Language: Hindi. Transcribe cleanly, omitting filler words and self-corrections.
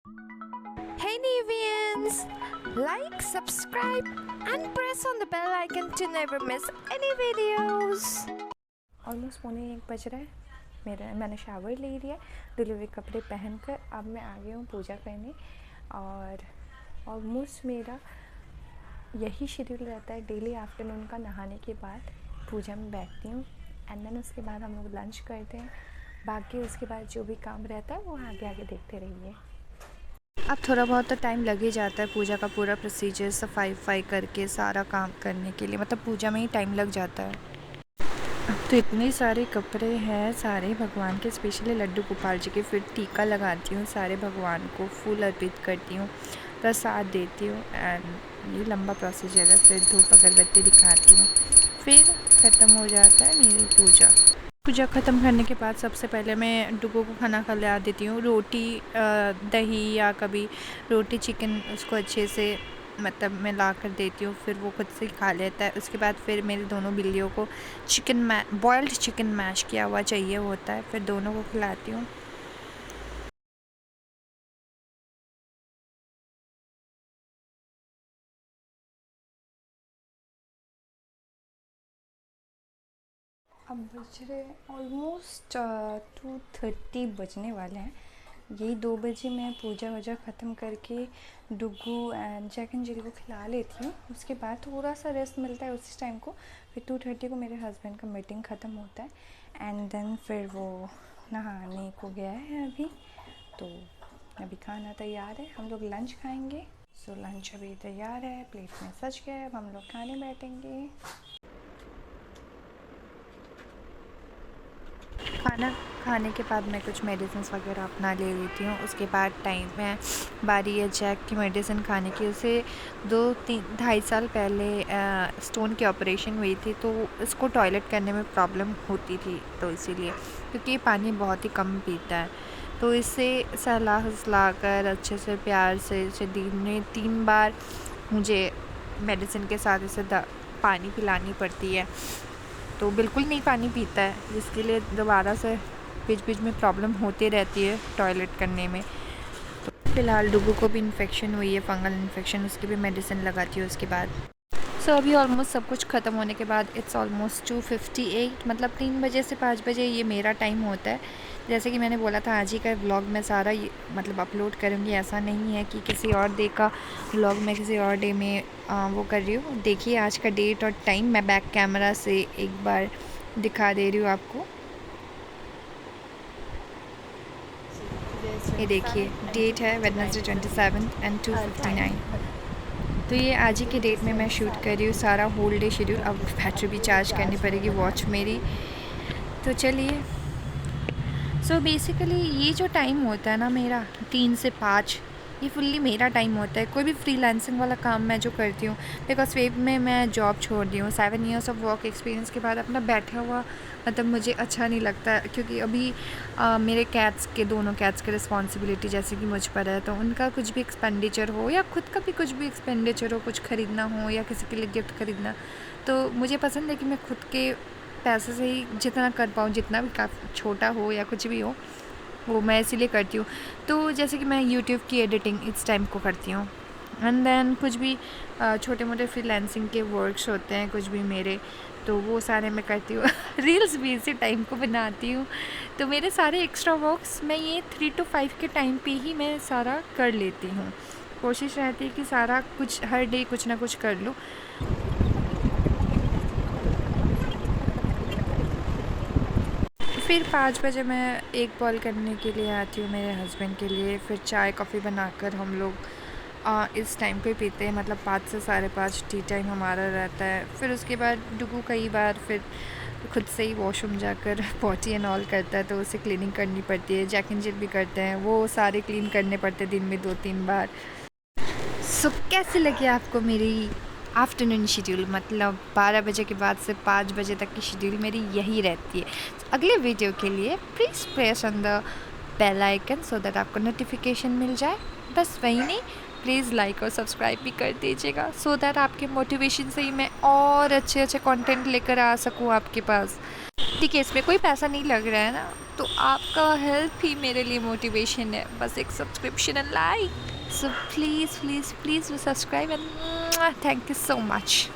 Hey Nevians! Like, subscribe and press on the bell icon to never miss any videos. Almost 1:45 बज रहा है। मैंने शावर ले लिया, धुले हुए कपड़े पहनकर अब मैं आ गई हूँ पूजा करने। और ऑलमोस्ट मेरा यही शेड्यूल रहता है, डेली आफ्टरनून का नहाने के बाद पूजा में बैठती हूँ एंड देन उसके बाद हम लोग लंच करते हैं। बाकी उसके बाद जो भी काम रहता है वो आगे आगे देखते रहिए। अब थोड़ा बहुत तो टाइम लग ही जाता है पूजा का पूरा प्रोसीजर सफाई करके सारा काम करने के लिए, मतलब पूजा में ही टाइम लग जाता है। अब तो इतने सारे कपड़े हैं सारे भगवान के, स्पेशली लड्डू गोपाल जी के। फिर टीका लगाती हूँ सारे भगवान को, फूल अर्पित करती हूँ, प्रसाद देती हूँ एंड ये लंबा प्रोसीजर है। फिर धूप अगरबत्ती दिखाती हूँ, फिर ख़त्म हो जाता है मेरी पूजा। पूजा ख़त्म करने के बाद सबसे पहले मैं डुगो को खाना खिला देती हूँ, रोटी दही या कभी रोटी चिकन उसको अच्छे से मतलब मैं ला कर देती हूँ, फिर वो खुद से खा लेता है। उसके बाद फिर मेरे दोनों बिल्लियों को बॉइल्ड चिकन मैश किया हुआ चाहिए होता है, फिर दोनों को खिलाती हूँ। अब बज रहे ऑलमोस्ट 2:30 बजने वाले हैं। यही 2 बजे मैं पूजा वूजा ख़त्म करके डुगू एंड जैक एंड जिल को खिला लेती हूँ। उसके बाद थोड़ा सा रेस्ट मिलता है उसी टाइम को। फिर 2:30 को मेरे हस्बैंड का मीटिंग ख़त्म होता है एंड देन फिर वो नहाने को गया है अभी। तो अभी खाना तैयार है, हम लोग लंच खाएंगे। सो लंच अभी तैयार है, प्लेट में सज गया है, अब हम लोग खाने बैठेंगे। खाना खाने के बाद मैं कुछ मेडिसिन वगैरह अपना ले लेती हूँ। उसके बाद टाइम में बारी है जैक की मेडिसिन खाने की। उसे 2-2.5 साल पहले स्टोन की ऑपरेशन हुई थी, तो इसको टॉयलेट करने में प्रॉब्लम होती थी, तो इसीलिए क्योंकि ये पानी बहुत ही कम पीता है, तो इससे सहला कर अच्छे से प्यार से इसे दिन में 3 बार मुझे मेडिसिन के साथ इसे पानी पिलानी पड़ती है। तो बिल्कुल नहीं पानी पीता है, जिसके लिए दोबारा से बीच बीच में प्रॉब्लम होती रहती है टॉयलेट करने में। तो फ़िलहाल डुगू को भी इन्फेक्शन हुई है, फंगल इन्फेक्शन, उसकी भी मेडिसिन लगाती हूँ उसके बाद। सो अभी ऑलमोस्ट सब कुछ ख़त्म होने के बाद इट्स ऑलमोस्ट 2:58, मतलब 3 बजे से 5 बजे ये मेरा टाइम होता है। जैसे कि मैंने बोला था आज ही का व्लॉग मैं सारा मतलब अपलोड करूँगी, ऐसा नहीं है कि किसी और डे का व्लॉग मैं किसी और डे में वो कर रही हूँ। देखिए आज का डेट और टाइम मैं बैक कैमरा से एक बार दिखा दे रही हूँ आपको। ये देखिए डेट है वेडनेसडे 27 एंड 2:59। तो ये आज ही के डेट में मैं शूट कर रही हूँ सारा होल डे शेड्यूल। अब बैटरी भी चार्ज करनी पड़ेगी वॉच मेरी। तो चलिए, सो बेसिकली ये जो टाइम होता है ना मेरा 3 से 5, ये फुल्ली मेरा टाइम होता है। कोई भी फ्रीलांसिंग वाला काम मैं जो करती हूँ, बिकॉज वेब में मैं जॉब छोड़ दी हूँ 7 ईयर्स ऑफ वर्क एक्सपीरियंस के बाद। अपना बैठा हुआ मतलब मुझे अच्छा नहीं लगता, क्योंकि अभी मेरे दोनों कैट्स की रिस्पॉन्सिबिलिटी जैसे कि मुझ पर है, तो उनका कुछ भी एक्सपेंडिचर हो या खुद का भी कुछ भी एक्सपेंडिचर हो, कुछ ख़रीदना हो या किसी के लिए गिफ्ट ख़रीदना, तो मुझे पसंद है कि मैं खुद के पैसे से ही जितना कर पाऊँ, जितना भी काफ़ी छोटा हो या कुछ भी हो, वो मैं इसीलिए करती हूँ। तो जैसे कि मैं यूट्यूब की एडिटिंग इस टाइम को करती हूँ एंड देन कुछ भी छोटे मोटे फ्रीलांसिंग के वर्क्स होते हैं कुछ भी मेरे, तो वो सारे मैं करती हूँ। रील्स भी इसी टाइम को बनाती हूँ। तो मेरे सारे एक्स्ट्रा वर्क्स मैं ये 3 to 5 के टाइम पे ही मैं सारा कर लेती हूँ। कोशिश रहती है कि सारा कुछ हर डे कुछ ना कुछ कर लूँ। फिर 5 बजे मैं एक बॉल करने के लिए आती हूँ मेरे हस्बैंड के लिए। फिर चाय कॉफ़ी बनाकर हम लोग इस टाइम पे पीते हैं, मतलब 5 से 5:30 टी टाइम हमारा रहता है। फिर उसके बाद डुगू कई बार फिर खुद से ही वॉशरूम जाकर पॉटी एंड ऑल करता है, तो उसे क्लीनिंग करनी पड़ती है। जैक एंड जिल भी करते हैं, वो सारे क्लीन करने पड़ते हैं दिन में 2-3 बार। सो कैसी लगी आपको मेरी आफ्टरनून शेड्यूल, मतलब 12 बजे के बाद से 5 बजे तक की शेड्यूल मेरी यही रहती है। अगले वीडियो के लिए please press on the bell icon so that आपको नोटिफिकेशन मिल जाए। बस वही नहीं, प्लीज़ लाइक और सब्सक्राइब भी कर दीजिएगा, सो दैट आपके मोटिवेशन से ही मैं और अच्छे अच्छे कंटेंट लेकर आ सकूँ आपके पास। ठीक है, इसमें कोई पैसा नहीं लग रहा है ना, तो आपका हेल्प ही मेरे लिए मोटिवेशन है, बस एक subscription and like. So please please please do subscribe and thank you so much.